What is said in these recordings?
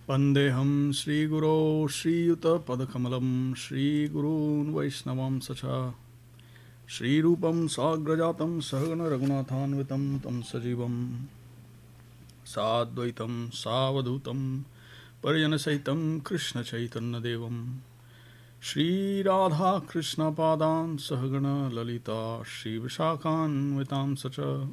Vandeham Shri Guru Shri Yuta Padakamalam Shri Gurun Vaishnavam Sacha Shri Rupam Sagrajatam Sahagana Raghunathanvitam Tam Sajivam Sadvaitam Savadutam Pariyanasahitam Krishna Chaitanya Devam Shri Radha Krishna Padan Sahagana Lalita Shri Vishakhan Vitam Sacha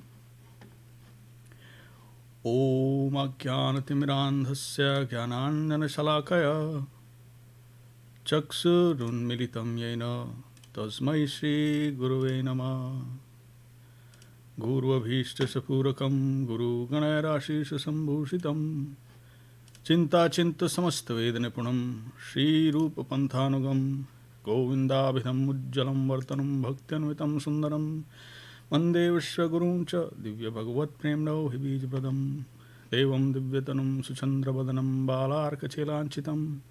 Om Ajnanatimirandhasya Jnananjanashalakaya Chaksurunmilitam Yena Tasmai Shri Guruve Namah Guru Abhishta Sapurakam Guru Ganayarashisha Sambhushitam Chinta Chinta Samasta Vedanipunam Shri Rupa Panthanugam Govindabhidham Ujjalam Vartanam Bhaktianvitam Sundaram Mande Vishwaguruncha Divya Bhagavat Premno Hibijpadam Devam Divyatanam Suchandravadanam Balarkachelanchitam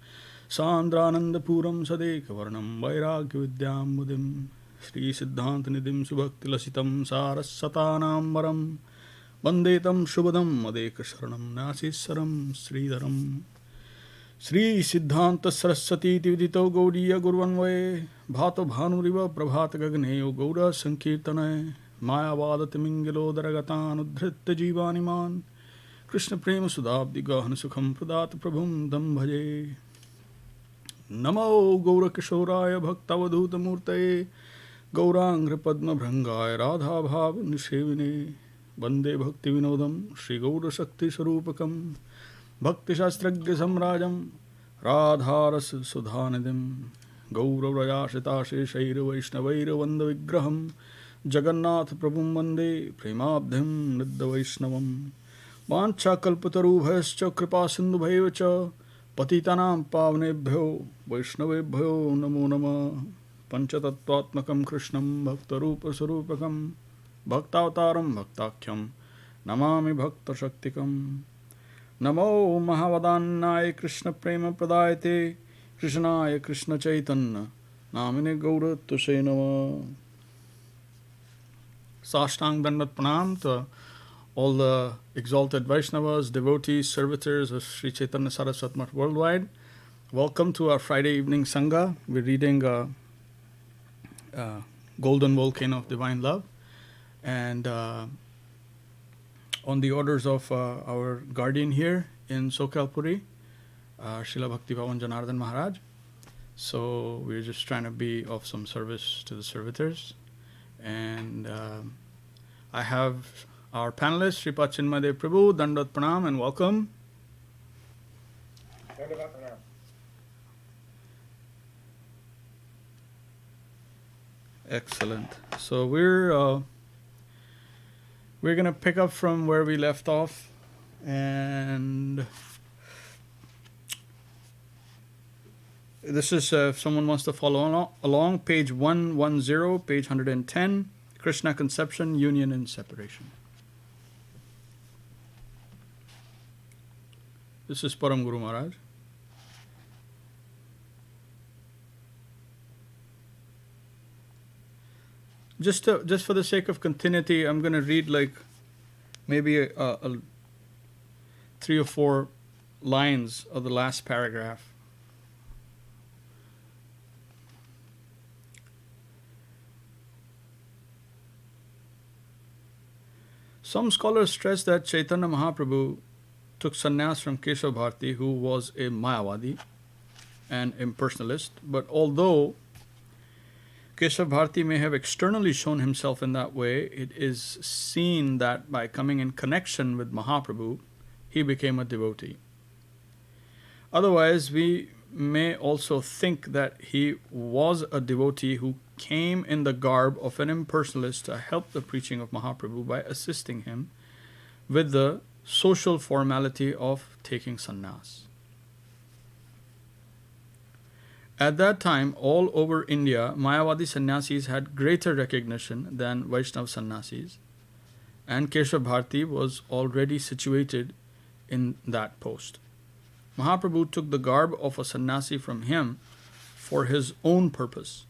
Sandranandapuram Sadekavarnam Vairagya Vidyam Mudim Sri Siddhantanidim Subhaktilasitam Sarasatanam Varam Vandetam Shubhadam Madekasharanam Nasisaram Śrīdharam Sri Siddhanta Saraswati Vidito Gaudiya Gurvanvaye Bhato Bhanuriva Prabhata Gagneyo Gauda Sankirtanaye Mayavadatimingalo Daragatan Jivaniman Krishna Prema Sudabdi Gahana Sukham Pradata Prabhum Dam Bhaje Namo Gaura Kishoraya Bhaktavadhuta Murtaye Gaurangra Padma Bhrangaya Radha Bhav Nishevine Bande Bhakti Vinodam Shri Gaura Shakti Sarupakam Bhakti Shastragya Samrajam Radharas Sudhanidim Gaura Vrayashita Sheshaira Vaishnavaira Vanda Vigraham Jagannath Prabhum Vande Premabdhim Nidda Vaishnavam Vancha Kalpatarubhascha Kripa Sindhubhaivacha Patitanam Pavnebhyo Vaishnavebhyo Namo Nama Panchatattvatmakam Krishnam Bhaktarupa Sarupakam Bhaktavataram Bhaktakyam Namami Bhakta Shaktikam Namo Mahavadannaya Krishna Prema Pradayate Krishnaya Krishna Chaitanya Namine Gaura Tushe Nama Sashtang Dandat Pranam to all the exalted Vaishnavas, devotees, servitors of Sri Chaitanya Saraswat Math worldwide. Welcome to our Friday evening Sangha. We're reading Golden Volcano of Divine Love. And on the orders of our guardian here in Sokalpuri, Srila Bhakti Pavan Janardhan Mahārāj. So we're just trying to be of some service to the servitors. And I have our panelists, Sri Chinmadev Prabhu, Dandat Pranam, and welcome. Dandavat Pranam. Excellent. So we're going to pick up from where we left off, and this is if someone wants to follow along, page 110, page 110, Krishna Conception, Union and Separation. This is Param Guru Mahārāj. Just for the sake of continuity, I'm going to read like maybe 3 or 4 lines of the last paragraph. Some scholars stress that Chaitanya Mahaprabhu took sannyas from Keshav Bharati, who was a Mayavadi and impersonalist. But although Keshav Bharati may have externally shown himself in that way, it is seen that by coming in connection with Mahaprabhu, he became a devotee. Otherwise, we may also think that he was a devotee who came in the garb of an impersonalist to help the preaching of Mahaprabhu by assisting him with the social formality of taking sannyas. At that time, all over India, Mayavadi sannyasis had greater recognition than Vaishnava sannyasis, and Keshav Bharati was already situated in that post. Mahaprabhu took the garb of a sannyasi from him for his own purpose,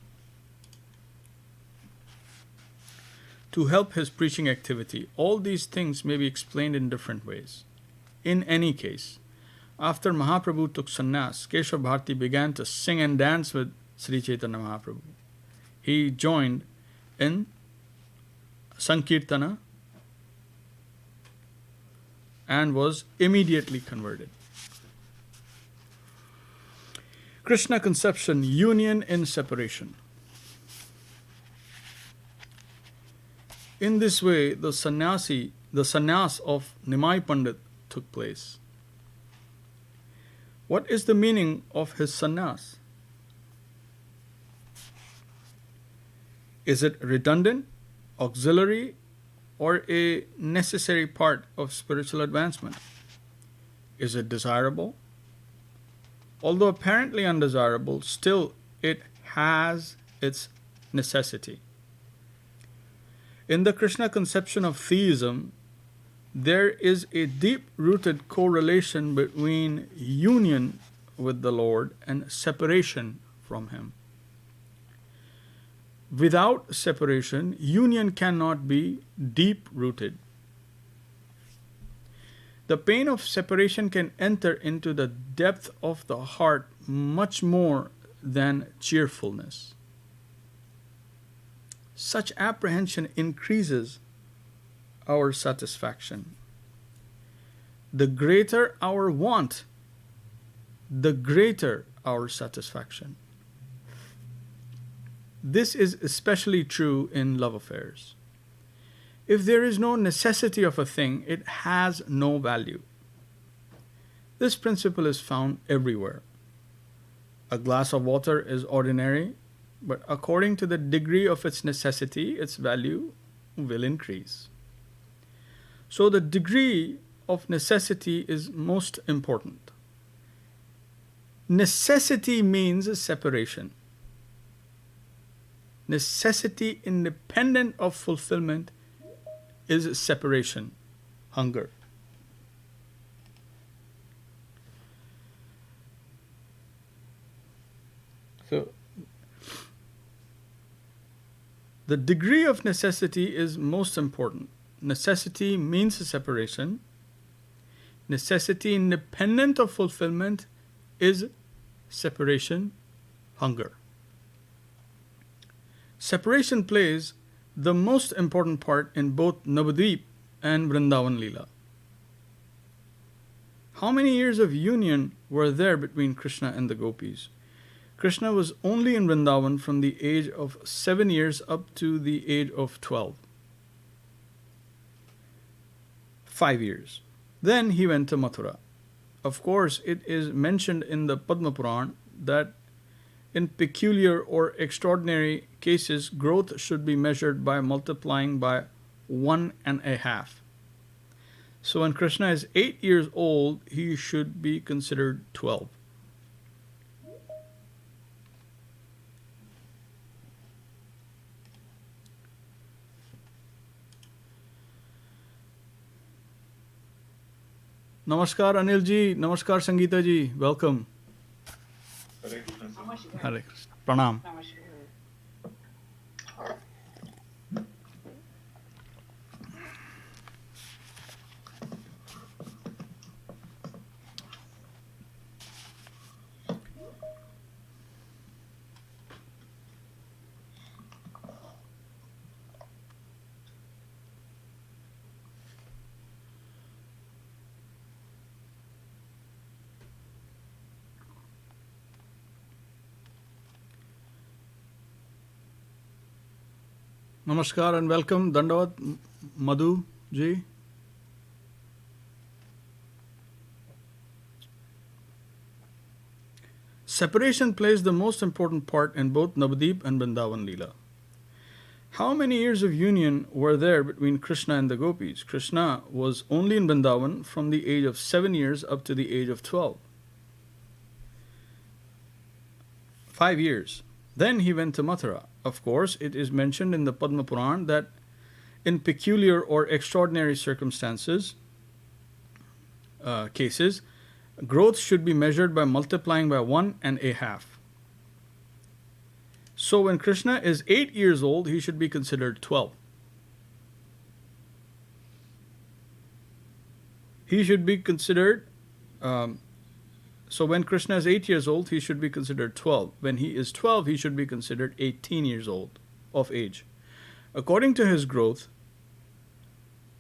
to help his preaching activity. All these things may be explained in different ways. In any case, after Mahaprabhu took sannyas, Keshav Bharati began to sing and dance with Sri Chaitanya Mahaprabhu. He joined in Sankirtana and was immediately converted. Krishna conception, union in separation. In this way, the sannyas of Nimai Pandit took place. What is the meaning of his sannyas? Is it redundant, auxiliary, or a necessary part of spiritual advancement? Is it desirable? Although apparently undesirable, still it has its necessity. In the Krishna conception of theism, there is a deep-rooted correlation between union with the Lord and separation from Him. Without separation, union cannot be deep-rooted. The pain of separation can enter into the depth of the heart much more than cheerfulness. Such apprehension increases our satisfaction. The greater our want, the greater our satisfaction. This is especially true in love affairs. If there is no necessity of a thing, it has no value. This principle is found everywhere. A glass of water is ordinary, but according to the degree of its necessity, its value will increase. So the degree of necessity is most important. Necessity means separation. Necessity independent of fulfillment is separation, hunger. So, the degree of necessity is most important. Necessity means separation. Necessity independent of fulfillment is separation, hunger. Separation plays the most important part in both Navadvip and Vrindavan Leela. How many years of union were there between Krishna and the gopis? Krishna was only in Vrindavan from the age of 7 years up to the age of 12. 5 years. Then he went to Mathura. Of course, it is mentioned in the Padma Puran that in peculiar or extraordinary cases, growth should be measured by multiplying by 1.5. So when Krishna is 8 years old, he should be considered 12. Namaskar Anil ji, Namaskar Sangeeta ji, welcome. Hare Krishna. Hare Krishna. Pranam. Namaskar and welcome, Dandavat, Madhu ji. Separation plays the most important part in both Navadvip and Vrindavan Leela. How many years of union were there between Krishna and the gopis? Krishna was only in Vrindavan from the age of 7 years up to the age of 12. 5 years. Then he went to Mathura. Of course, it is mentioned in the Padma Puran that in peculiar or extraordinary circumstances, cases, growth should be measured by multiplying by 1.5. So when Krishna is 8 years old, he should be considered 12. He should be considered So when Krishna is 8 years old, he should be considered 12. When he is 12, he should be considered 18 years old of age. According to his growth,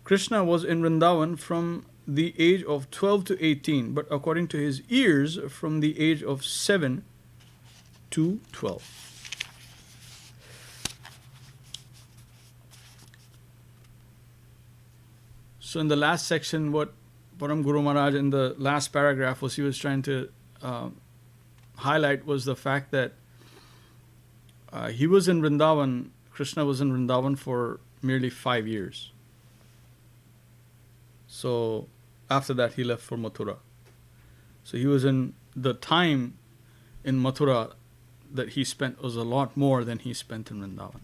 Krishna was in Vrindavan from the age of 12 to 18, but according to his years, from the age of 7 to 12. So in the last section, what Param Guru Maharaj in the last paragraph was he was trying to highlight was the fact that he was in Vrindavan, Krishna was in Vrindavan for merely 5 years. So after that he left for Mathura. So he was in the time in Mathura that he spent was a lot more than he spent in Vrindavan,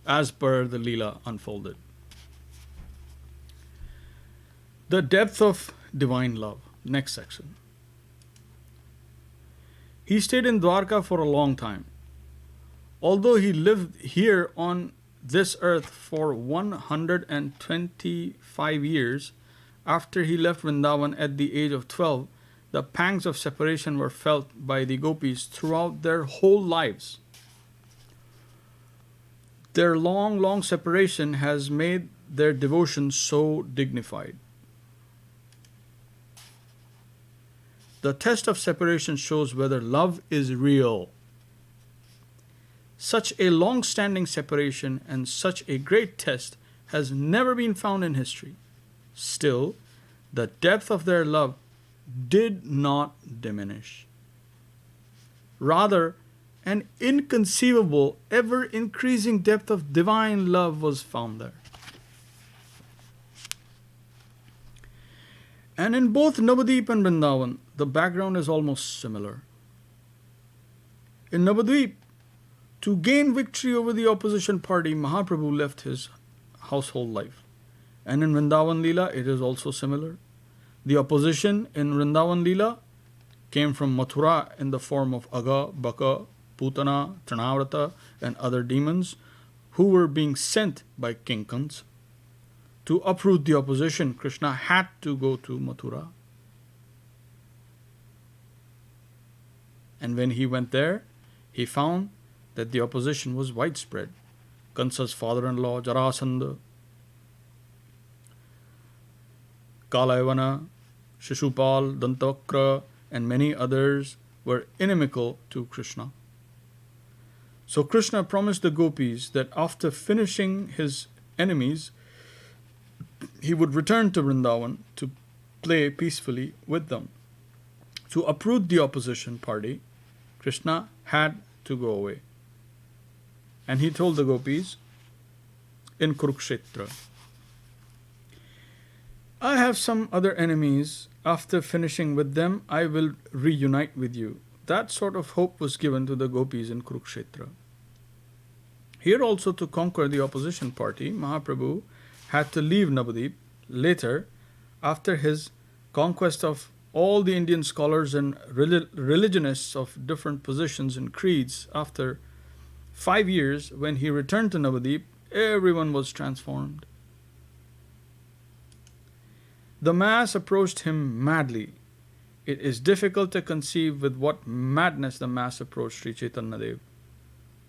as per the Leela unfolded. The depth of divine love. Next section. He stayed in Dwarka for a long time. Although he lived here on this earth for 125 years, after he left Vrindavan at the age of 12, the pangs of separation were felt by the gopis throughout their whole lives. Their long separation has made their devotion so dignified. The test of separation shows whether love is real. Such a long-standing separation and such a great test has never been found in history. Still, the depth of their love did not diminish. Rather, an inconceivable, ever-increasing depth of divine love was found there. And in both Navadvip and Vrindavan, the background is almost similar. In Navadvip, to gain victory over the opposition party, Mahaprabhu left his household life. And in Vrindavan Leela, it is also similar. The opposition in Vrindavan Leela came from Mathura in the form of Aga, Baka, Putana, Trinavrata, and other demons who were being sent by King Kans. To uproot the opposition, Krishna had to go to Mathura. And when he went there, he found that the opposition was widespread. Kansa's father-in-law, Jarasandha, Kalayavana, Shishupal, Dantavakra, and many others were inimical to Krishna. So Krishna promised the gopis that after finishing his enemies, he would return to Vrindavan to play peacefully with them. To uproot the opposition party, Krishna had to go away. And he told the gopis in Kurukshetra, I have some other enemies. After finishing with them, I will reunite with you. That sort of hope was given to the gopis in Kurukshetra. Here also, to conquer the opposition party, Mahaprabhu had to leave Navadvip. Later, after his conquest of all the Indian scholars and religionists of different positions and creeds, after 5 years, when he returned to Navadvip, everyone was transformed. The mass approached him madly. It is difficult to conceive with what madness the mass approached Sri Chaitanya Dev,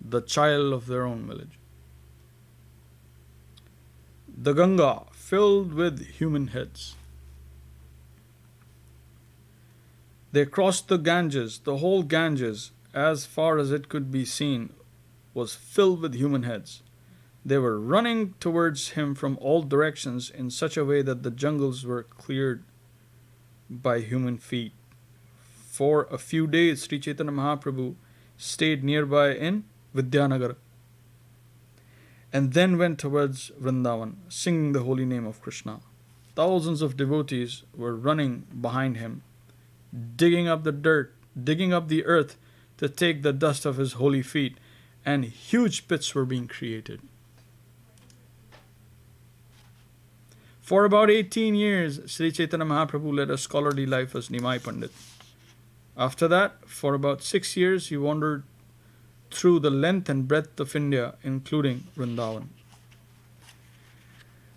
the child of their own village. The Ganga filled with human heads. They crossed the Ganges. The whole Ganges, as far as it could be seen, was filled with human heads. They were running towards him from all directions in such a way that the jungles were cleared by human feet. For a few days, Sri Chaitanya Mahaprabhu stayed nearby in Vidyanagar and then went towards Vrindavan, singing the holy name of Krishna. Thousands of devotees were running behind him, digging up the earth to take the dust of his holy feet, and huge pits were being created. For about 18 years, Sri Chaitanya Mahaprabhu led a scholarly life as Nimai Pandit. After that, for about 6 years, he wandered through the length and breadth of India, including Vrindavan.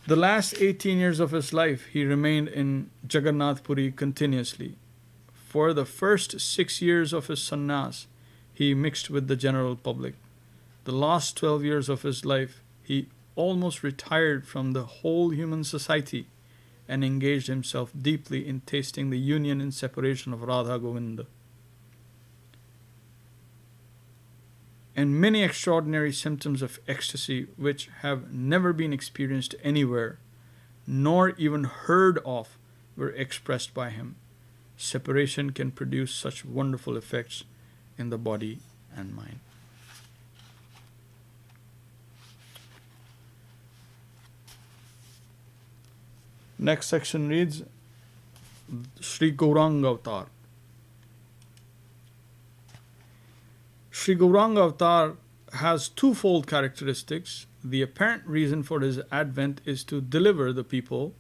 The last 18 years of his life, he remained in Jagannath Puri continuously. For the first 6 years of his sannyas, he mixed with the general public. The last 12 years of his life, he almost retired from the whole human society and engaged himself deeply in tasting the union and separation of Radha Govinda. And many extraordinary symptoms of ecstasy which have never been experienced anywhere, nor even heard of, were expressed by him. Separation can produce such wonderful effects in the body and mind. Next section reads Sri Gauranga Avatar. Sri Gauranga Avatar has twofold characteristics. The apparent reason for his advent is to deliver the people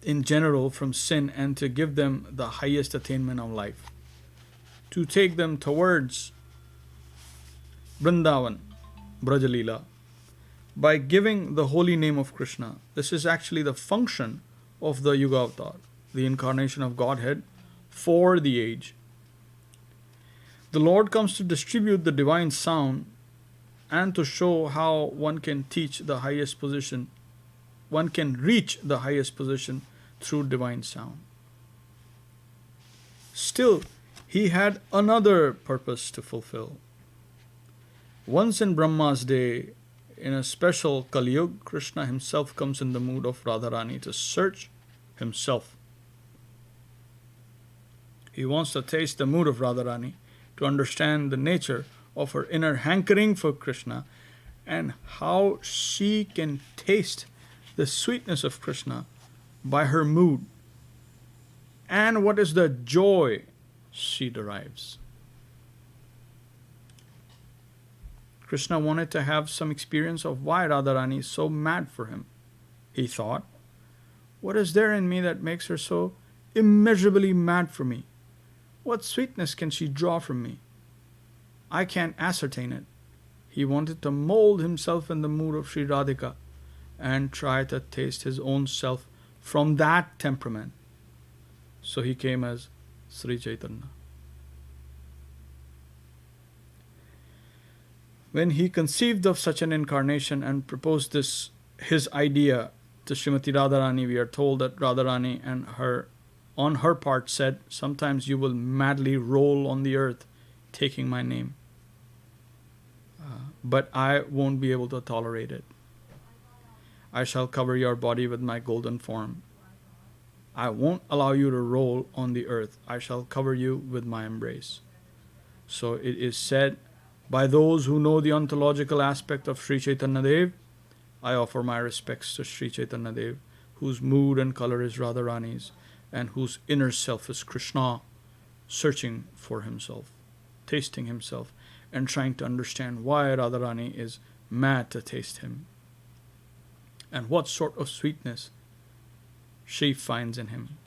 in general from sin and to give them the highest attainment of life, to take them towards Vrindavan, Brajalila, by giving the holy name of Krishna. This is actually the function of the Yuga Avatar, the incarnation of Godhead for the age. The Lord comes to distribute the divine sound and to show how one can teach the highest position, one can reach the highest position through divine sound. Still, he had another purpose to fulfill. Once in Brahma's day, in a special Kali Yuga, Krishna himself comes in the mood of Radharani to search himself. He wants to taste the mood of Radharani, to understand the nature of her inner hankering for Krishna and how she can taste the sweetness of Krishna by her mood and what is the joy she derives. Krishna wanted to have some experience of why Radharani is so mad for him. He thought, what is there in me that makes her so immeasurably mad for me? What sweetness can she draw from me? I can't ascertain it. He wanted to mold himself in the mood of Sri Radhika and try to taste his own self from that temperament. So he came as Sri Chaitanya. When he conceived of such an incarnation and proposed his idea to Srimati Radharani, we are told that Radharani and on her part said, sometimes you will madly roll on the earth taking my name. But I won't be able to tolerate it. I shall cover your body with my golden form. I won't allow you to roll on the earth. I shall cover you with my embrace. So it is said, by those who know the ontological aspect of Sri Chaitanya Dev, I offer my respects to Sri Chaitanya Dev, whose mood and color is Radharani's, and whose inner self is Krishna, searching for himself, tasting himself, and trying to understand why Radharani is mad to taste him, and what sort of sweetness she finds in him.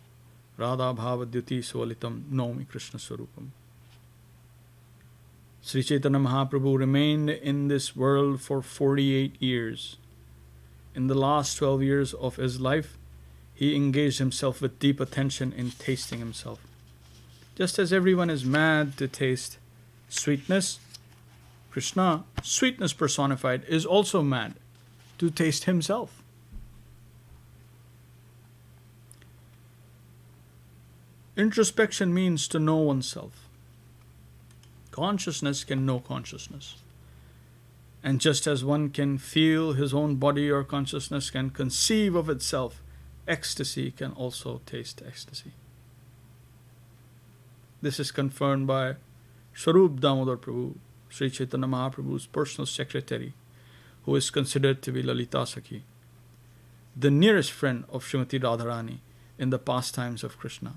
Radha bhava dyuti svalitam naumi Krishna swarupam. Sri Chaitanya Mahaprabhu remained in this world for 48 years. In the last 12 years of his life, he engaged himself with deep attention in tasting himself. Just as everyone is mad to taste sweetness, Krishna, sweetness personified, is also mad to taste himself. Introspection means to know oneself. Consciousness can know consciousness. And just as one can feel his own body or consciousness can conceive of itself, ecstasy can also taste ecstasy. This is confirmed by Swarup Damodar Prabhu, Sri Chaitanya Mahaprabhu's personal secretary, who is considered to be Lalita Sakhi, the nearest friend of Srimati Radharani in the pastimes of Krishna.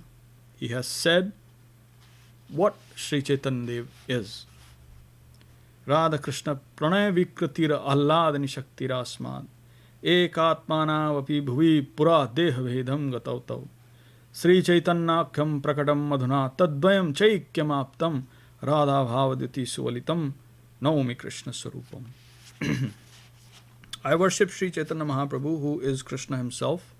He has said what Sri Chaitanya Dev is. Radha Krishna pranay vikratira ahladani shaktira asmad ekatmana vapi bhuvi pura deha vedam gatautav Sri Chaitanyakhyam prakatam madhuna tadvayam chaikyam aptam Radha bhavadyati suvalitam naumi Krishna sarupam. I worship Sri Chaitanya Mahaprabhu, who is Krishna himself.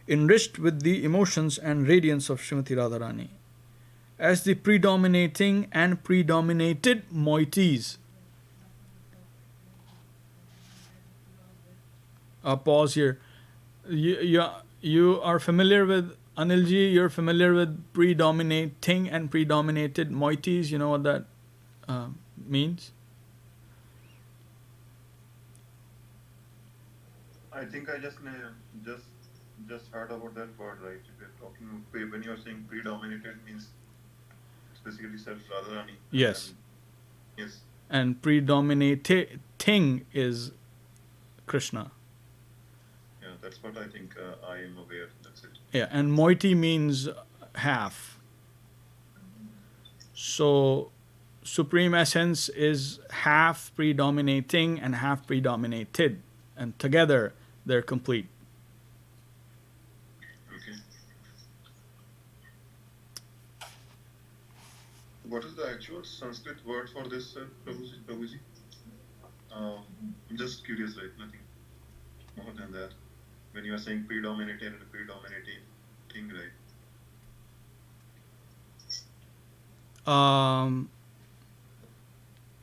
enriched with the emotions and radiance of Srimati Radharani, as the predominating and predominated moieties. Pause here. You are familiar with Anilji, you're familiar with predominating and predominated moieties. You know what that means? I think I just heard about that word, right? If you're talking, when you're saying predominated means specifically self Radharani. Yes. Yes. And predominating is Krishna. Yeah, that's what I think I am aware. That's it. Yeah, and moiety means half. So Supreme Essence is half predominating and half predominated, and together they're complete. Okay. What is the actual Sanskrit word for this, Prabhuji? I'm just curious, right? Nothing more than that. When you are saying predominated and predominating thing, right?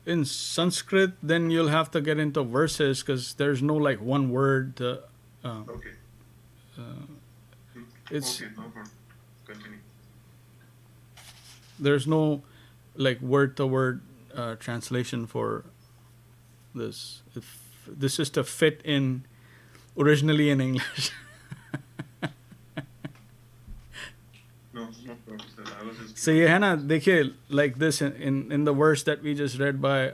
In Sanskrit, then you'll have to get into verses because there's no like one word. Okay. It's okay, no problem. Continue. There's no like word to word translation for this. This is to fit in originally in English. No problem, sir. I was just. So ये है ना देखिए like this in the verse that we just read by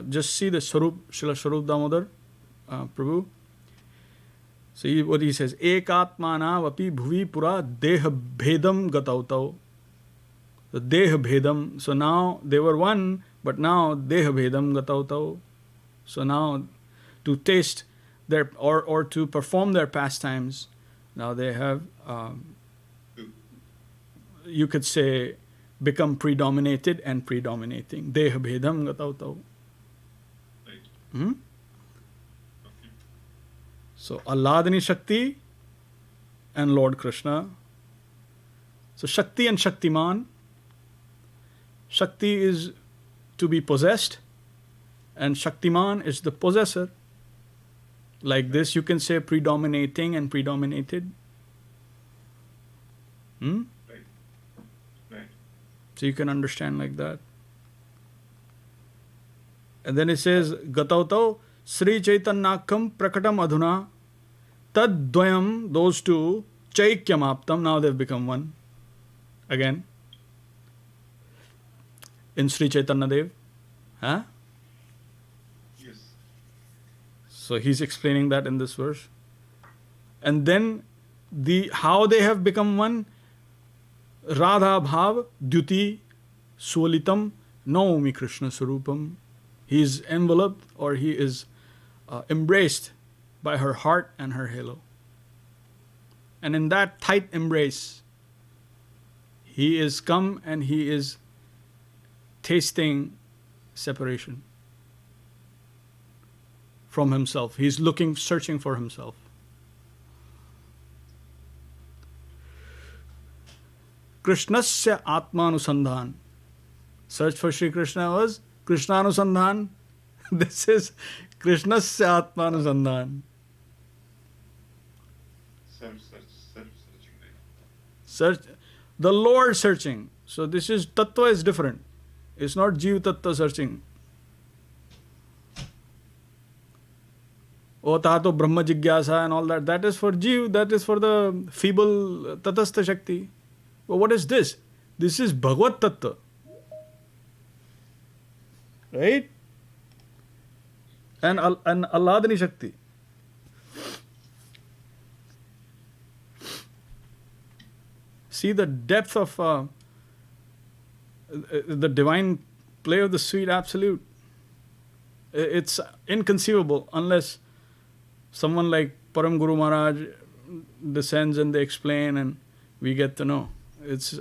just see the Swarup Srila Swarup Damodar Prabhu. See what he says. Ekatmana vapi bhuvi pura deha bhedam gatautau. The deha bhedam. So now they were one, but now deha bhedam gatautau. So now to taste their or to perform their pastimes, now they have you could say become predominated and predominating. Deha bhedam gatautau. Right. Hmm? Okay. So Alladini Shakti and Lord Krishna. So Shakti and Shaktiman. Shakti is to be possessed and Shaktiman is the possessor. Like this you can say predominating and predominated. Hmm? Right. Right. So you can understand like that. And then it says Gatautau Sri Chaitanyakam Prakatam Adhuna Tad Dvayam, those two, Chaikyam Aptam, now they've become one. Again. In Sri Chaitanya Dev. Huh? Yes. So he's explaining that in this verse. And then how they have become one. Radha Bhav Dyuti Swalitam Naumi Krishna Sarupam. He is enveloped or he is embraced by her heart and her halo. And in that tight embrace, he is come and he is tasting separation from himself. He's looking, searching for himself. Krishnasya Atmanusandhan. Search for Sri Krishna was Krishnanusandhan. This is Krishnasya Atmanusandhan. Self-searching. Search, the Lord searching. So this is Tattva is different. It's not Jeev Tattva searching. O Tato Brahma Jigyasa and all that. That is for Jeev. That is for the feeble Tatastha Shakti. But what is this? This is Bhagavad Tattva. Right? And Alladini Shakti. See the depth of the divine play of the sweet absolute. It's inconceivable unless someone like Param Guru Mahārāj descends and they explain and we get to know. It's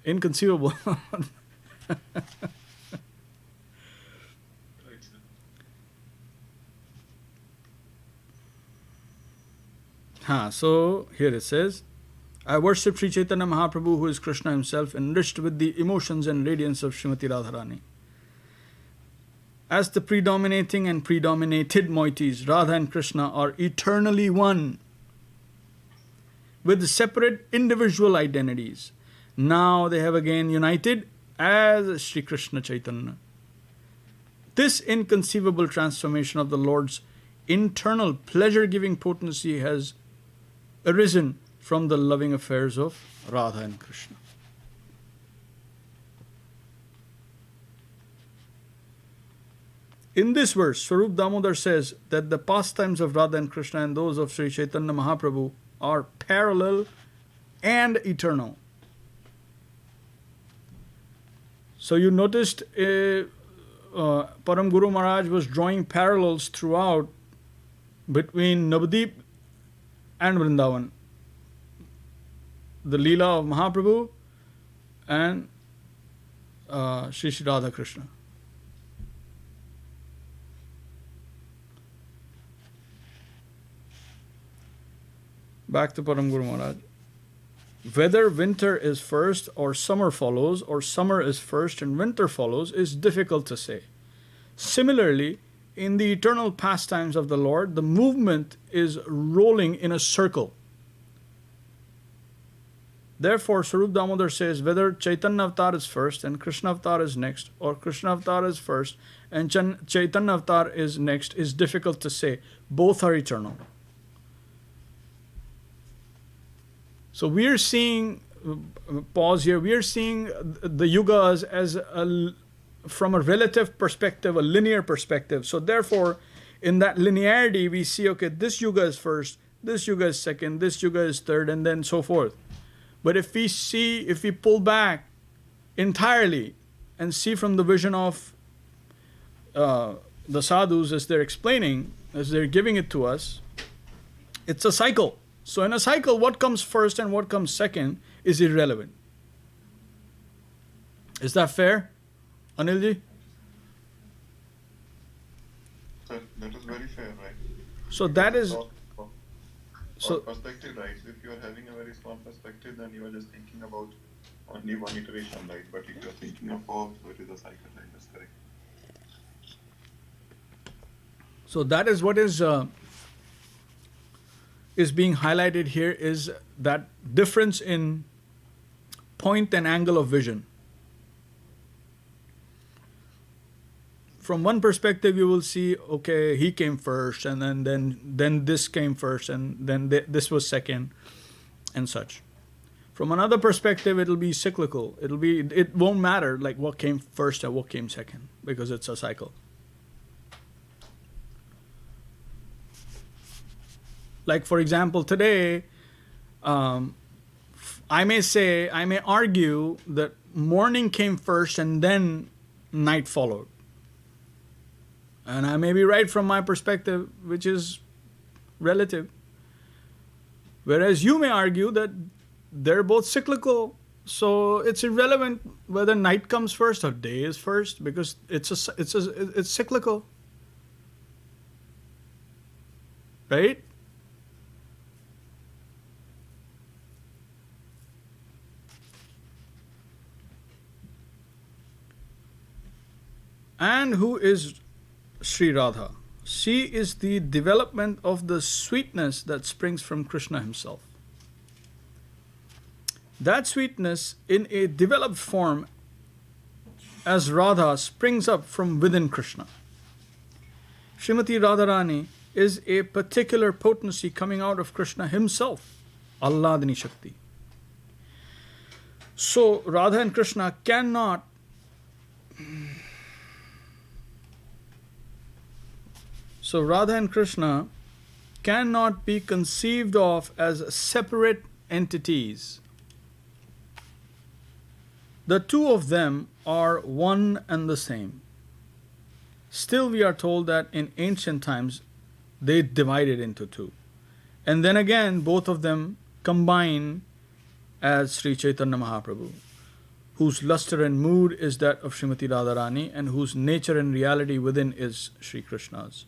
inconceivable. Right, sir. So here it says, I worship Sri Chaitanya Mahaprabhu, who is Krishna himself, enriched with the emotions and radiance of Srimati Radharani. As the predominating and predominated moieties, Radha and Krishna are eternally one, with separate individual identities. Now they have again united as Sri Krishna Chaitanya. This inconceivable transformation of the Lord's internal pleasure-giving potency has arisen from the loving affairs of Radha and Krishna. In this verse, Swarup Damodar says that the pastimes of Radha and Krishna and those of Sri Chaitanya Mahaprabhu are parallel and eternal. So you noticed Param Guru Maharaj was drawing parallels throughout between Navadip and Vrindavan. The Leela of Mahaprabhu and Sri Sri Radha Krishna. Back to Param Guru Maharaj. Whether winter is first or summer follows, or summer is first and winter follows, is difficult to say. Similarly, in the eternal pastimes of the Lord, the movement is rolling in a circle. Therefore, Swarup Damodar says, whether Chaitanya Avatar is first and Krishna Avatar is next, or Krishna Avatar is first and Chaitanya Avatar is next, is difficult to say. Both are eternal. So we are seeing, pause here, we are seeing the yugas as from a relative perspective, a linear perspective. So therefore, in that linearity, we see, okay, this yuga is first, this yuga is second, this yuga is third, and then so forth. But if we pull back entirely and see from the vision of the sadhus as they're explaining, as they're giving it to us, it's a cycle. So in a cycle, what comes first and what comes second is irrelevant. Is that fair, Anilji? Sir, that is very fair, right? So that is... So perspective, right? If you are having a very small perspective, then you are just thinking about only one iteration, right? But if you are thinking of all, so it is a cycle, right? That's correct. So that is what is being highlighted here, is that difference in point and angle of vision. From one perspective, you will see, okay, he came first, and then this came first, and then this was second, and such. From another perspective, it'll be cyclical. It won't matter like what came first and what came second, because it's a cycle. Like, for example, today, I may argue that morning came first and then night followed. And I may be right from my perspective, which is relative. Whereas you may argue that they're both cyclical. So it's irrelevant whether night comes first or day is first, because it's cyclical. Right? And who is Sri Radha? She is the development of the sweetness that springs from Krishna himself. That sweetness in a developed form as Radha springs up from within Krishna. Srimati Radharani is a particular potency coming out of Krishna himself, Alladini Shakti. So Radha and Krishna cannot be conceived of as separate entities. The two of them are one and the same. Still, we are told that in ancient times they divided into two. And then again, both of them combine as Sri Chaitanya Mahaprabhu, whose luster and mood is that of Srimati Radharani, and whose nature and reality within is Sri Krishna's.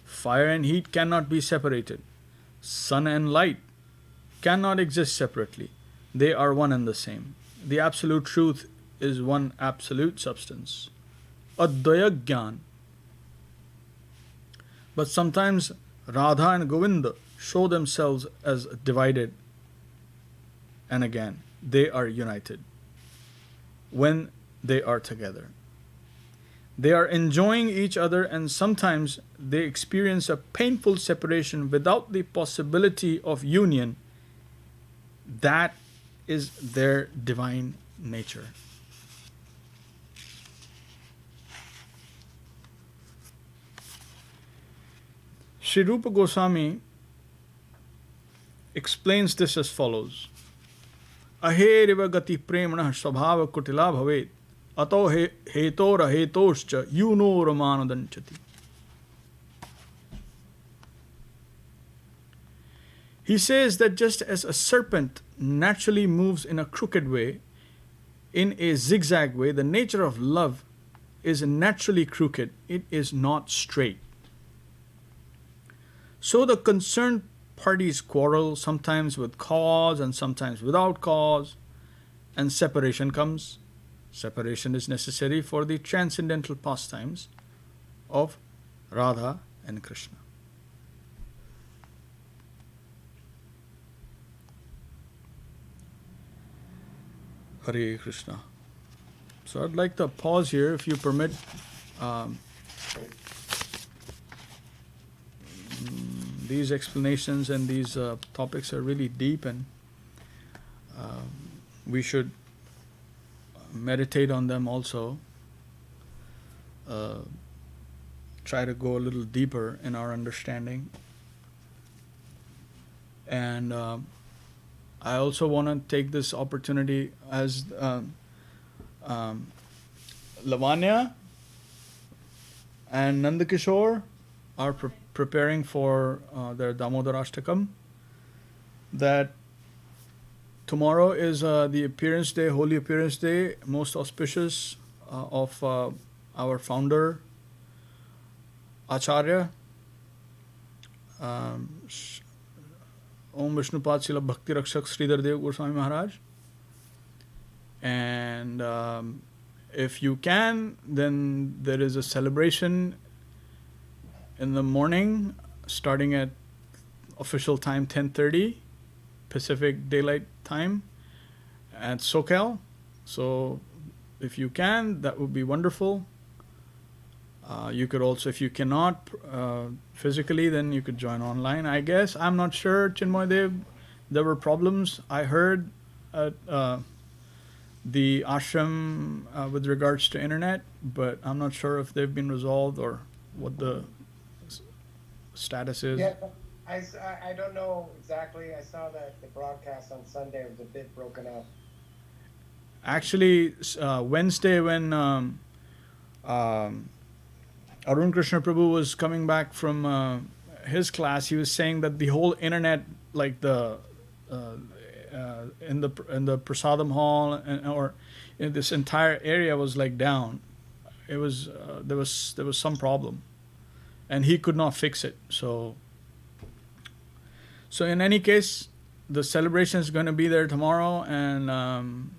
Fire and heat cannot be separated. Sun and light cannot exist separately. They are one and the same. The absolute truth is one absolute substance. Advaya Gyan. But sometimes Radha and Govinda show themselves as divided, and again, they are united when they are together. They are enjoying each other, and sometimes they experience a painful separation without the possibility of union. That is their divine nature. Sri Rupa Goswami explains this as follows. Aheriva gati premana svabhava kutila bhavet ato hetor ahetoscha yuno ramanadanchati. He says that just as a serpent naturally moves in a crooked way, in a zigzag way, the nature of love is naturally crooked. It is not straight. So the concerned parties quarrel, sometimes with cause and sometimes without cause, and separation comes. Separation is necessary for the transcendental pastimes of Radha and Krishna. Hare Krishna. So I'd like to pause here, if you permit. These explanations and these topics are really deep, and we should meditate on them also. Try to go a little deeper in our understanding. And I also want to take this opportunity as Lavanya and Nandakishore are preparing for their Damodarashtakam, that tomorrow is the appearance day, holy appearance day, most auspicious of our founder, Acharya, Om Vishnupad Śrīla Bhakti Rakṣhak Śrīdhar Dev-Goswāmī Mahārāj. And if you can, then there is a celebration in the morning, starting at official time 10:30 Pacific Daylight Time at SoCal. So if you can, that would be wonderful. You could also, if you cannot physically, then you could join online, I guess. I'm not sure, Chinmoy Dev. There were problems, I heard, at the ashram with regards to internet, but I'm not sure if they've been resolved or what the status is. Yeah, I don't know exactly. I saw that the broadcast on Sunday was a bit broken up. Actually, Wednesday when Arun Krishna Prabhu was coming back from his class, he was saying that the whole internet, like the in the Prasadam hall or in this entire area was like down. It was there was some problem, and he could not fix it. So in any case, the celebration is going to be there tomorrow, and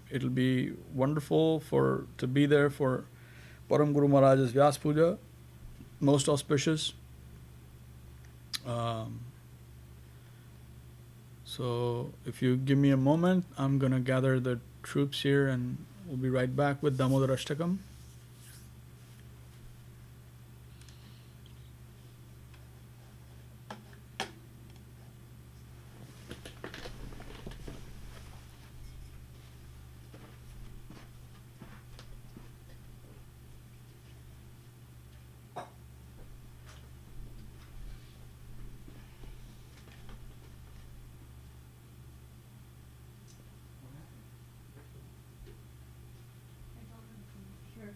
it'll be wonderful to be there for Param Guru Maharaj's Vyas Puja, most auspicious. So if you give me a moment, I'm going to gather the troops here, and we'll be right back with Damodarashtakam. Sure.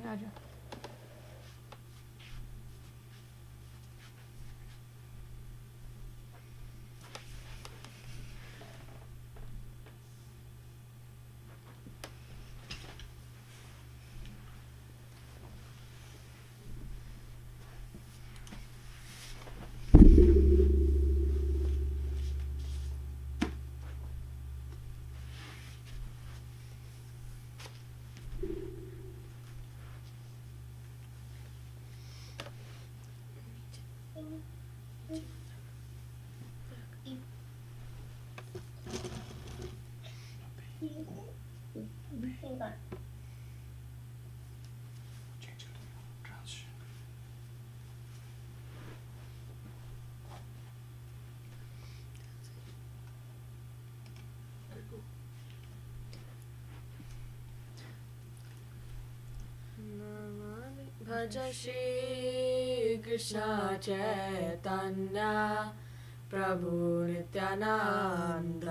आजा। भज श्री कृष्ण चैतन्य प्रभु नित्यानंद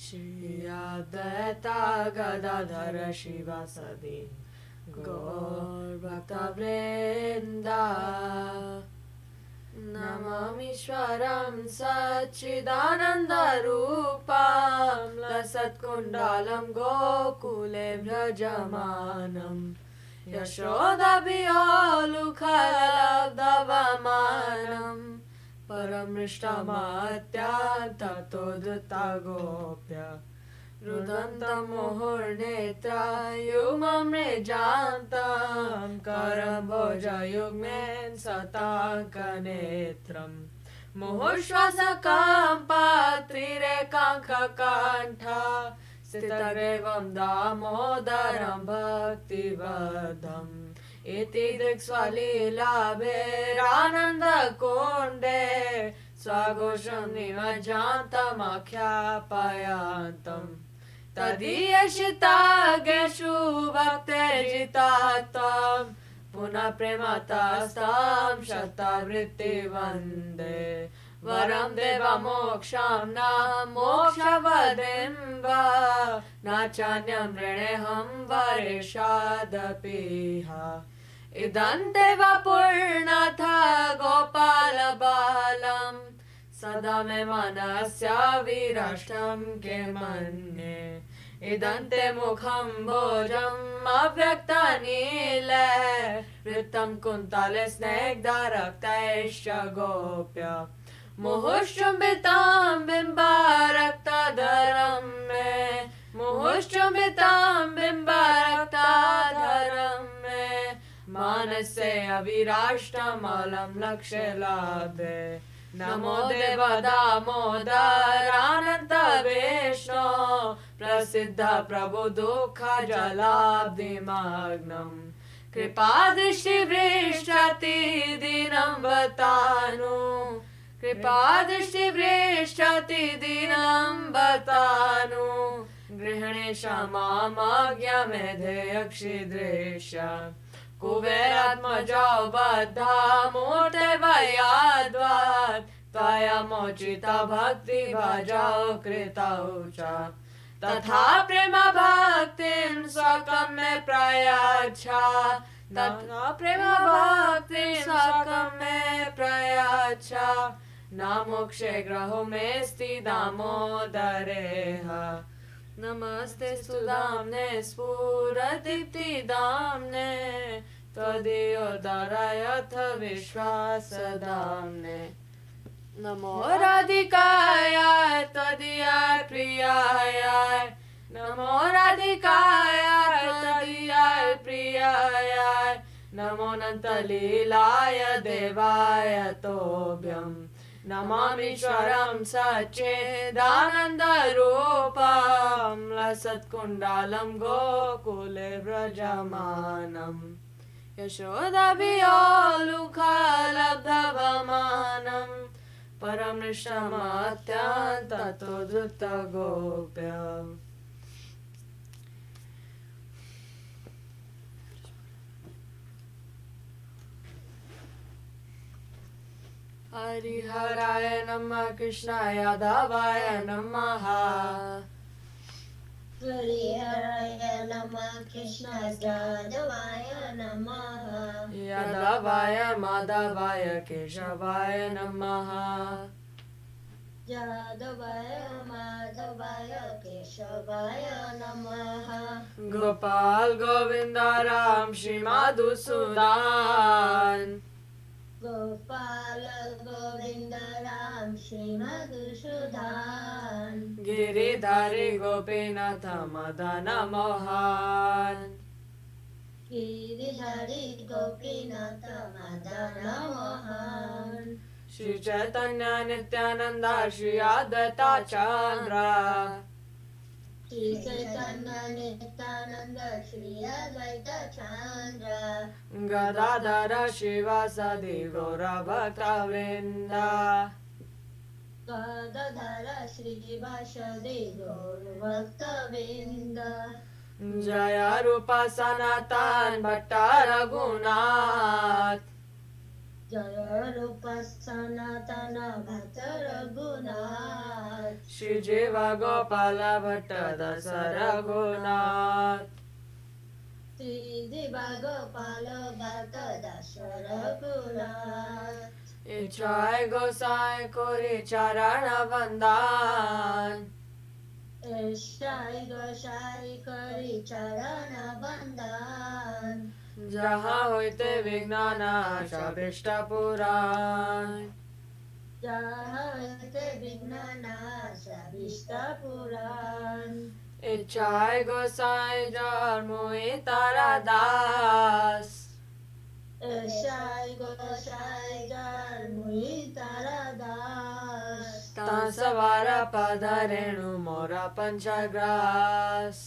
श्री अद्वैता गदाधर शिवासदि गौर भक्तवृंद नमामीश्वरं सच्चिदानन्दरूपं लसत्कुण्डलं गोकुले व्रजमानं यशोदाभियोलुखलब्धवमानं परमृष्टमत्यन्ततो धृता गोप्य रुदन्तं मुहुर्नेत्रयुग्मं मृजान्तं करम्भोजयुग्मेन सताङ्कनेत्रं मुहुश्वासकम्पात्रिरेकाङ्ककण्ठा स्थितग्रीवं दामोदरं भक्तिवदम् इति दिक्स्वलीलाभिरानन्दकुण्डे स्वघोषं निमज्जान्तमख्यापयान्तम् तदीयशितागेषु भक्तिर्जितात्वं पुनः प्रेमतस्तं शतवृत्तिवन्दे वरं देवमोक्षं न मोक्षवदिं वा न चान्यं ऋणेऽहं वरेषादपीह इदं देव पूर्णथ गोपालबालम् सदा मे मनस्य विराष्टं के मन्ये इदं ते मुखं भोजम् अव्यक्तनीले वृत्तं कुन्तले स्निग्धरक्तैश्च गोप्य मुहुश्चुम्बितां बिम्बरक्तधरं मे मुहुश्चुम्बितां बिम्बरक्तधरं मे मानसे अविराष्टमलं लक्ष्ये लाभे नमो देव दामोदरानन्द विष्णो प्रसिद्ध प्रभु दुःख जलाब्धिमग्नं कृपादृष्टिवृष्टि दीनं बतानु कृपादृष्टिवृष्टि दीनं बतानु गृहणेषु मामज्ञमेधेयक्षिदृश कुबेरात्मजौ बद्धा मूर्ते वयाद्वात् त्वया मोचिता भक्ति भजौ कृतौ च तथा प्रेम भक्तिं स्वकं मे प्रयच्छ तथा प्रेम भक्तिं स्वकं मे प्रयच्छ न मोक्षे ग्रहो मेऽस्ति दामोदरेह नमस्ते सुदाम्ने स्फुरदीप्तिदाम्ने त्वदीयोदरयथ विश्वासदाम्ने नमो राधिकाय त्वदीयाय प्रियाय नमो राधिकाय त्वदीयाय प्रियाय नमो अनन्तलीलाय देवाय तोभ्यम् नमामीश्वरं सच्चिदानन्दरूपं लसत्कुण्डलं गोकुले व्रजमानं यशोदाभियोलुखलब्धवमानं परमृष्टमत्यन्ततो धृतगोप्य हरिहराय नमः कृष्णाय यादवाय नमः Śrīdharaya Namah Krishna Jadavaya Namah Yadavaya Madhavaya Keshavaya Namaha Jadavaya Madhavaya Keshavaya Namah Gopal Govinda Ram Shri Madhusudan Gopala Govinda Ram Shri Madhusudan Giridhari Gopinatha Madana Mohan Giridhari Gopinatha Madana Mohan Shri Chaitanya Nityananda Shri Advaita Chandra Shri Chaitanya Nityananda Shri Advaita Chandra Gadadhara Shivasadi Gaura Bhakta Vrinda Gadadhara Shri Vashadi Gaur Bhakta Vinda Jaya Rupa Sanatan Bhatta Raghunath Jaya Rupa Sanatana Bhatta Raghunath Shri Jiva Gopala Bhatta Dasa Raghunath Shri Diva Gopala Bhatta Dasa Raghunath Ichai Gosai Kori Charana Vandan Shai Goshai Kari Charana Bandan Jaha Hoite Vignana Shabishta Puran Jahate Vignana Sabishta Puran Ichai Gosai Jarmui Taradas Shai Goshai Jar Mui Taradas Tansavara Padarenu Mora Panchagras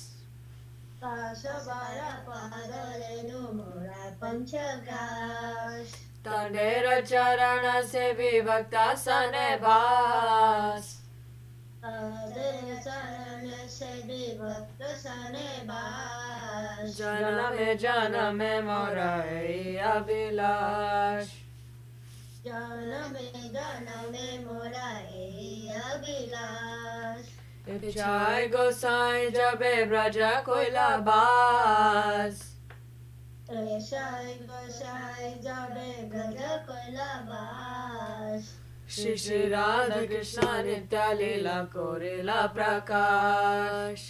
Tasavara Padarenu Mora Panchagras Tandera Charana Sevi Bhakta Sanebhas Tadera Sarana Sevi Bhakta Sanebhas Janame Mora Ei Abhilash Janame Mora Ei Abhilash Ichai Gosai Jabe Braja Koila Bas Shai Goshai Jabe Braja Koila Bas Shri Shri Radha Krishna Nitya Leela Korila Prakash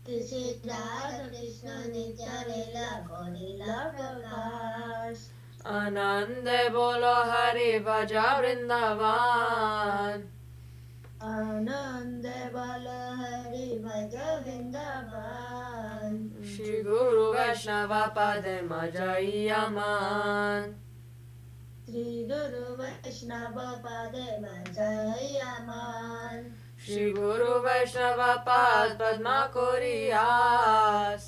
Shri Radha Krishna Nitya Leela Korila Prakash Anande Bolo Hari Bhaja Vrindavan Anande Bala Hari Bhaja Vrindavan Shri Guru Vaishnava Pade Majayaman Shri Guru Vaishnava Pade Majayaman Shri Guru Vaishnava Pad Padma Koriyas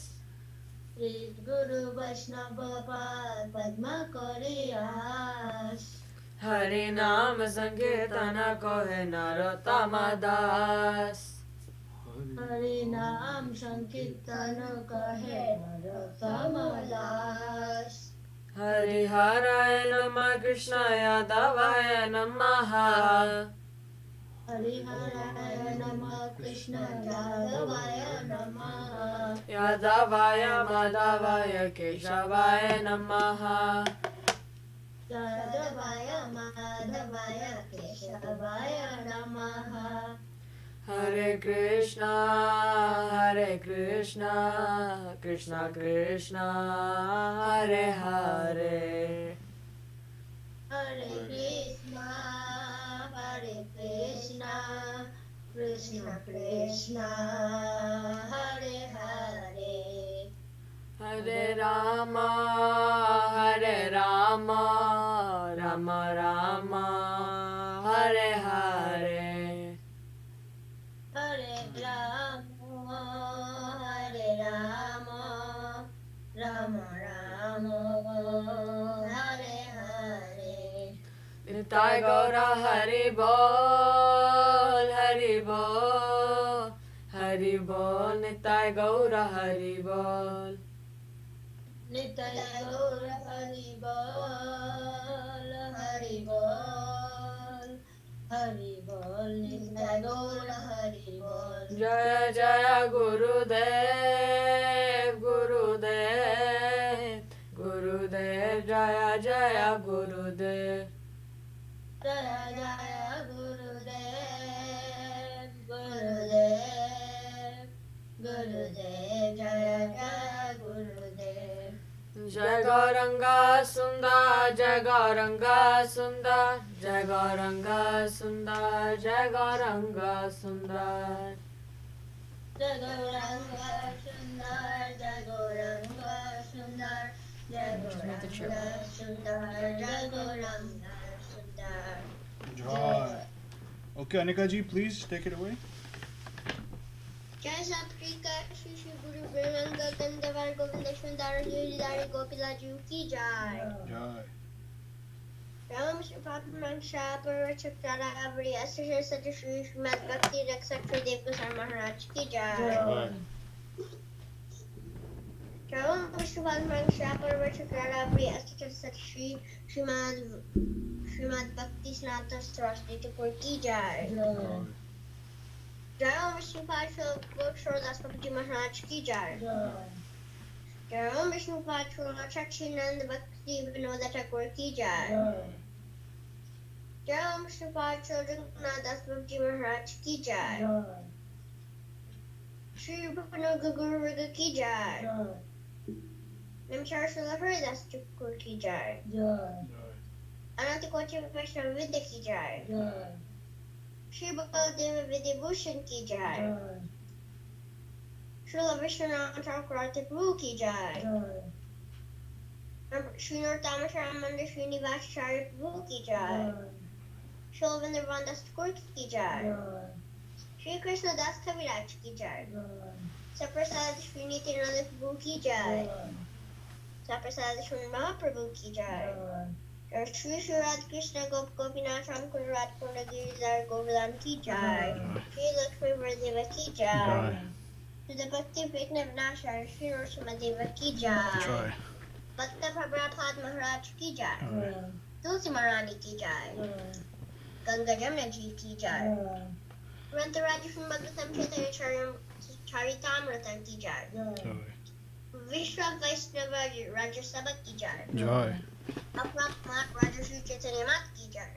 Shri Guru Vaishnava Pad Padma Koriyas Hari Naam Sankirtana Kohe Narottama Das Hari Naam Sankirtana Kahe Narottama Das Hari Haraya Namah Krishna Yadavaya Namaha Hari Haraya Namah Krishna Yadavaya Namah Yadavaya Madhavaya Keshavaya Namaha Yadavaya Madhavaya Keshavaya Namah Hare Krishna Krishna Krishna Hare Hare Hare Krishna Krishna Krishna Hare Hare Hare Rama Rama Rama Hare Hare Hare Rama Rama Rama Hare Hare Nitai Gaura Hari Bol Hari Bol Hari Bol Nitai Gaura Hari Bol Nitai Gaura Hari Bol Hari Bol Hari Bol, Nitai Gaur Hari Bol. Jaya Jaya Gurudev, Gurudev, Gurudev, Jaya Jaya Gurudev. Jaya Jaya Gurudev, Gurudev, Gurudev, Jaya Jaya Gurudev. Jai Gauranga Sundar, Jai Gauranga Sundar, Jai Gauranga Sundar, Jai Gauranga Sundar. Jai Gauranga Sundar, Jai Gauranga Sundar, Jai Gauranga Sundar, Jai Gauranga Sundar. Joy. Okay, Anika ji, please take it away. Jai Saprika Shri Shri Guru Brahmanga Gandavar Govinda Sundar Śrīdhar Gopilaju Ki Jai. Joy. Ram Shripadman Shapar Rakṣhak Avri Asher Sati Shri Srimad Bhakti Rakṣhak Shri Dev-Goswāmī Mahārāj Ki Jai. Joy. Ram Shripadman Shapar Rakṣhak Avri Asher Sati Shri Srimad Bhakti Snata Saraswati Thakur Ki Jai. Joy. Ram Vishnupad Shri Das Babaji Mahārāj Ki Jai. Ram Vishnupad Shri Rakṣhak Bhakti Vinoda Thakur Ki Jai. Ram Vishnupad Shri Jagannath Das Babaji Mahārāj Ki Jai. Shri Bhupano Guru Riga Ki Jai. Namchar Shri Das Thakur Ki Jai. Ananta Koti Vaishnava Vidya Ki Jai. Shri Baladeva Vidya Bhushan Ki Jai. Srila Vishwanath Thakur Prabhu Ki Jai. Shri Narottama Sharamanda Srinivasacharya Prabhu Ki Jai. Srila Vrindavan Das Thakur Ki Jai. Shri Krishna Das Kaviraj Ki Jai. Saprasad Shri Nityananda Prabhu Ki Jai. Saprasad Shri Mahaprabhu Ki Jai. Shri Shri Radha Krishna Gopinath Ram Kunrad Purna Giridhar Govardhan Ki Jai. Shri Lakshmi Vardeva Ki Jai. Shri the Bhakti Vikna Vinashar Shri Narasimha Deva Ki Jai. Joy. Bhakta Prabhupada Mahārāj Ki Jai. Tulsi Maharani Ki Jai. Ganga Jamna Ji Ki Jai. Rantaraja Shri Bhagavatam Chaitanya Charitamrita Ki Jai. Joy. Vishwa Vaishnava Raja Sabha Ki Jai. Joy. Aprat Mat Raja Shri Chaitanya Mat Ki Jai.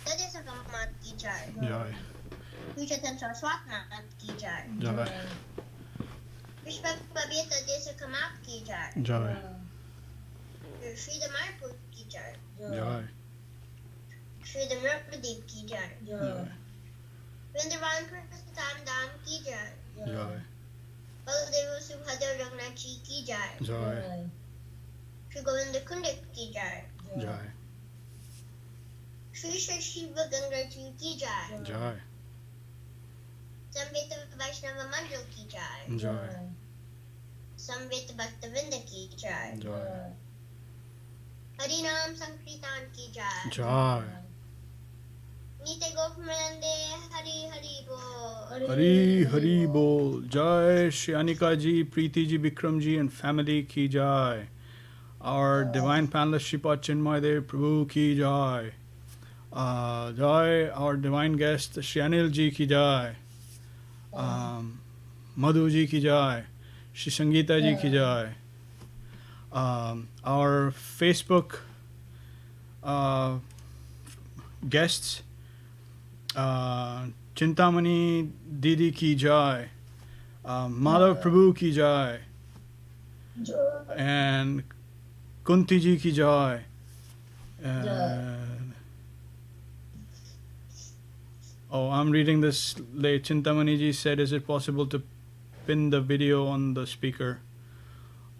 Tadesaka Mat Ki Jai. Joy. Shri Chaitanya Saraswat Mat Ki Jai. Joy. Vishwa Babeta Desaka Mat Ki Jai. Joy. Shri Damarpur Ki Jai. Joy. Shri Damarpradeep Ki Jai. Vrindavan Prastham Dham Ki Jai. Joy. Baladeva Subhadra Raghunath Ji Ki Jai. Joy. Shri Govinda Kundit Ki Jai. Joy. Shri Shri Shiva Ganga Ji Ki Jai. Joy. Samveta Vaishnava Mandal Ki Jai. Joy. Samveta Bhaktavinda Ki Jai. Joy. Harinam Sankirtan Ki Jai. Joy. Nite Gopamande Hari Hari Bol. Hari Hari Bol. Jai Shri Anika ji, Preeti ji, Bikram ji and family Ki Jai. Our divine panelist Shripa Chinmay Dev Prabhu Ki Jai. Jai, our divine guest Shri Anil ji Ki Jai. Madhu ji Ki Jai. Shri Sangeeta ji Ki Jai. Our Facebook guests Chintamani Didi Ki Jai. Madhav Prabhu Ki Jai. And Kunti ji Ki Jai. Oh, I'm reading this late. Chintamani ji said, is it possible to pin the video on the speaker?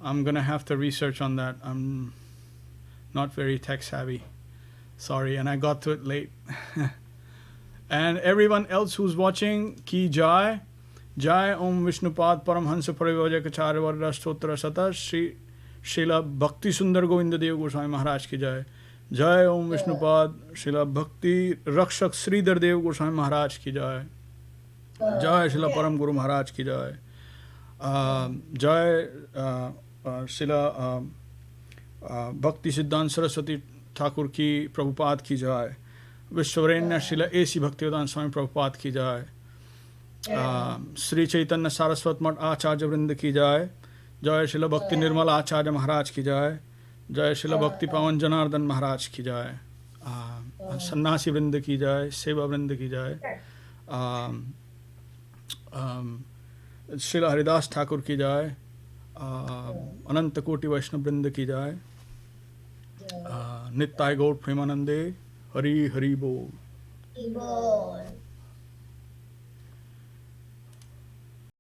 I'm gonna have to research on that. I'm not very tech savvy. Sorry, and I got to it late. And everyone else who's watching, Ki Jai. Jai Om Vishnupad Paramhansa Parivajakacara Varada Stotra Sata Śrīla Bhakti Sundar Govinda Dev-Goswāmī Mahārāj Ki Jai. Jai Om Vishnupad Śrīla Bhakti Rakṣhak Śrīdhar Dev-Goswāmī Mahārāj Ki Jai. Jai Śrīla Param Guru Mahārāj Ki Jai. Jai Śrīla Bhakti Siddhanta Saraswati Thakur Ki Prabhupada Ki Jai. विश्ववरेण्य Srila A C Bhaktivedanta Swami Prabhupada की जाए। श्री चैतन्य सारस्वत मठ आचार्य वृंद की जाए। जय श्रील भक्ति निर्मल आचार्य महाराज की जाए। जय श्रील भक्ति पावन जनार्दन महाराज की जाए। सन्यासी वृंद की जाए। सेवा वृंद की जाए। श्रील हरिदास ठाकुर की जाए। अनंत कोटि वैष्णव वृंद की जाए। नित्याय गौर प्रेमानंदे हरि हरि बोल।